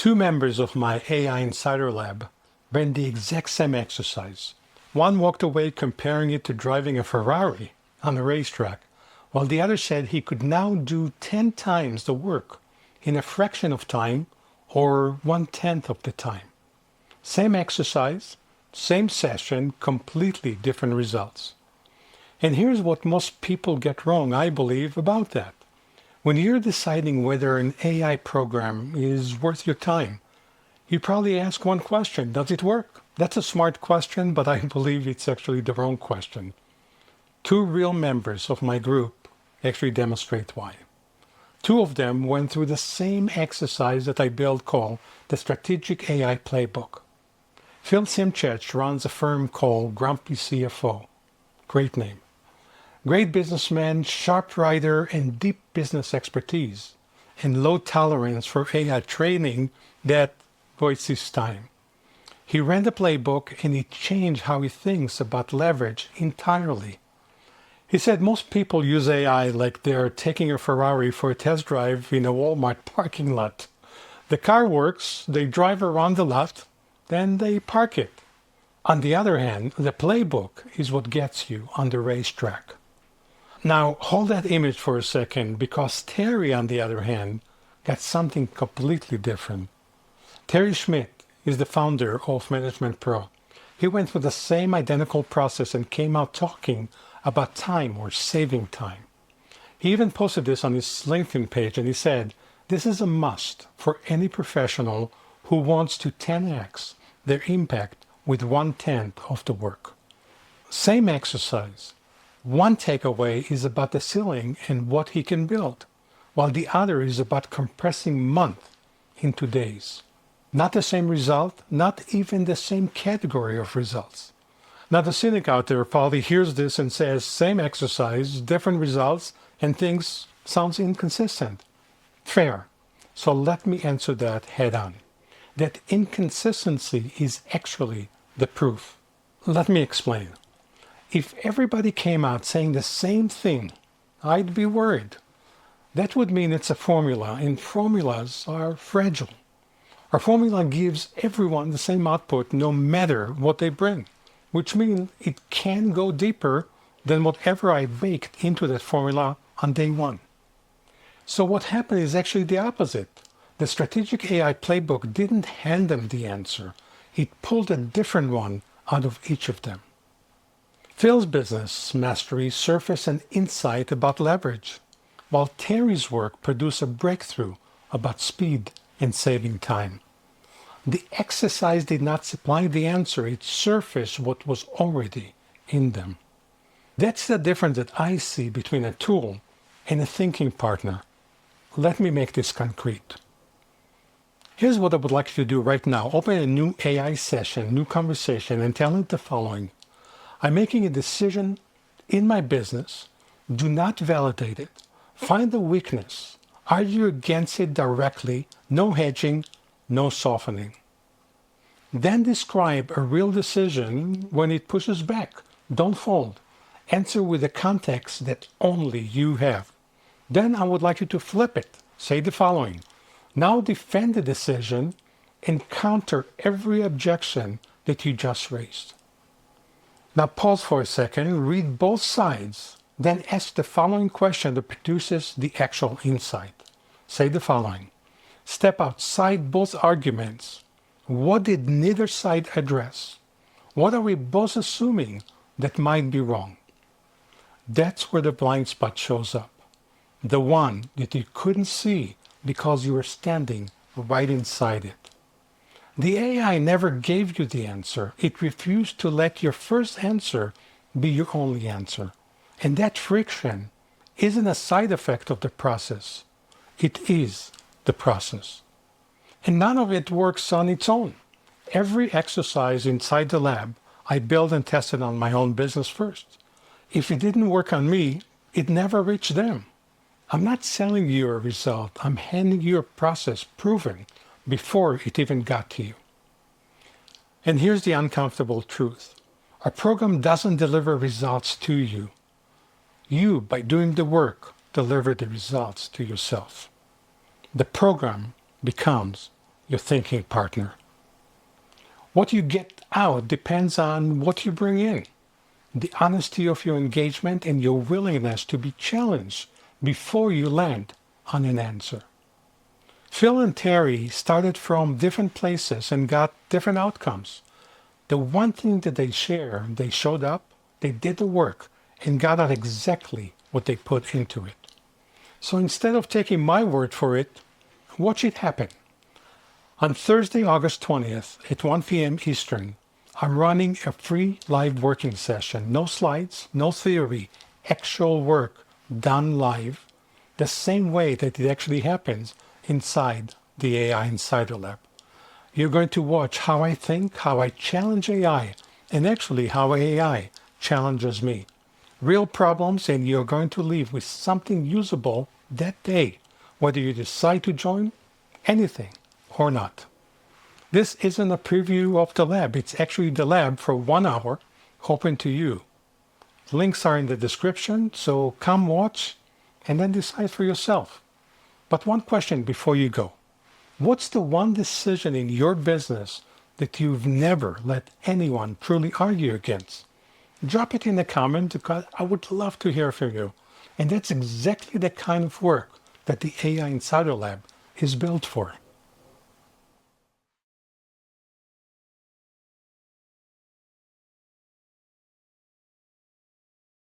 Two members of my AI Insider Lab ran the exact same exercise. One walked away comparing it to driving a Ferrari on a racetrack, while the other said he could now do 10 times the work in a fraction of time or 1/10 of the time. Same exercise, same session, completely different results. And here's what most people get wrong, I believe, about that. When you're deciding whether an AI program is worth your time, you probably ask one question: does it work? That's a smart question, but I believe it's actually the wrong question. Two real members of my group actually demonstrate why. Two of them went through the same exercise that I built called the Strategic AI Playbook. Phil Symchych runs a firm called Grumpy CFO. Great name. Great businessman, sharp writer, and deep business expertise, and low tolerance for AI training that wastes time. He ran the playbook and he changed how he thinks about leverage entirely. He said most people use AI like they're taking a Ferrari for a test drive in a Walmart parking lot. The car works, they drive around the lot, then they park it. On the other hand, the playbook is what gets you on the racetrack. Now, hold that image for a second, because Terry, on the other hand, got something completely different. Terry Schmidt is the founder of ManagementPro. He went through the same identical process and came out talking about time or saving time. He even posted this on his LinkedIn page, and he said, "This is a must for any professional who wants to 10x their impact with 1/10 of the work." Same exercise. One takeaway is about the ceiling and what he can build, while the other is about compressing months into days. Not the same result, not even the same category of results. Now the cynic out there probably hears this and says, same exercise, different results, and things sounds inconsistent. Fair. So let me answer that head on. That inconsistency is actually the proof. Let me explain. If everybody came out saying the same thing, I'd be worried. That would mean it's a formula, and formulas are fragile. Our formula gives everyone the same output no matter what they bring, which means it can go deeper than whatever I baked into that formula on day one. So what happened is actually the opposite. The Strategic AI Playbook didn't hand them the answer. It pulled a different one out of each of them. Phil's business mastery surfaced an insight about leverage, while Terry's work produced a breakthrough about speed and saving time. The exercise did not supply the answer, it surfaced what was already in them. That's the difference that I see between a tool and a thinking partner. Let me make this concrete. Here's what I would like you to do right now. Open a new AI session, new conversation, and tell it the following. I'm making a decision in my business. Do not validate it. Find the weakness. Argue against it directly. No hedging, no softening. Then describe a real decision when it pushes back. Don't fold. Answer with the context that only you have. Then I would like you to flip it. Say the following. Now defend the decision and counter every objection that you just raised. Now pause for a second, read both sides, then ask the following question that produces the actual insight. Say the following. Step outside both arguments. What did neither side address? What are we both assuming that might be wrong? That's where the blind spot shows up. The one that you couldn't see because you were standing right inside it. The AI never gave you the answer. It refused to let your first answer be your only answer. And that friction isn't a side effect of the process. It is the process. And none of it works on its own. Every exercise inside the lab, I built and tested on my own business first. If it didn't work on me, it never reached them. I'm not selling you a result. I'm handing you a process proven before it even got to you. And here's the uncomfortable truth. Our program doesn't deliver results to you. You, by doing the work, deliver the results to yourself. The program becomes your thinking partner. What you get out depends on what you bring in, the honesty of your engagement and your willingness to be challenged before you land on an answer. Phil and Terry started from different places and got different outcomes. The one thing that they share, they showed up, they did the work, and got out exactly what they put into it. So instead of taking my word for it, watch it happen. On Thursday, August 20th at 1 p.m. Eastern, I'm running a free live working session. No slides, no theory, actual work done live, the same way that it actually happens inside the AI Insider Lab. You're going to watch how I think, how I challenge AI, and actually how AI challenges me. Real problems, and you're going to leave with something usable that day, whether you decide to join anything or not. This isn't a preview of the lab. It's actually the lab for 1 hour, open to you. Links are in the description, so come watch and then decide for yourself. But one question before you go. What's the one decision in your business that you've never let anyone truly argue against? Drop it in the comment because I would love to hear from you. And that's exactly the kind of work that the AI Insider Lab is built for.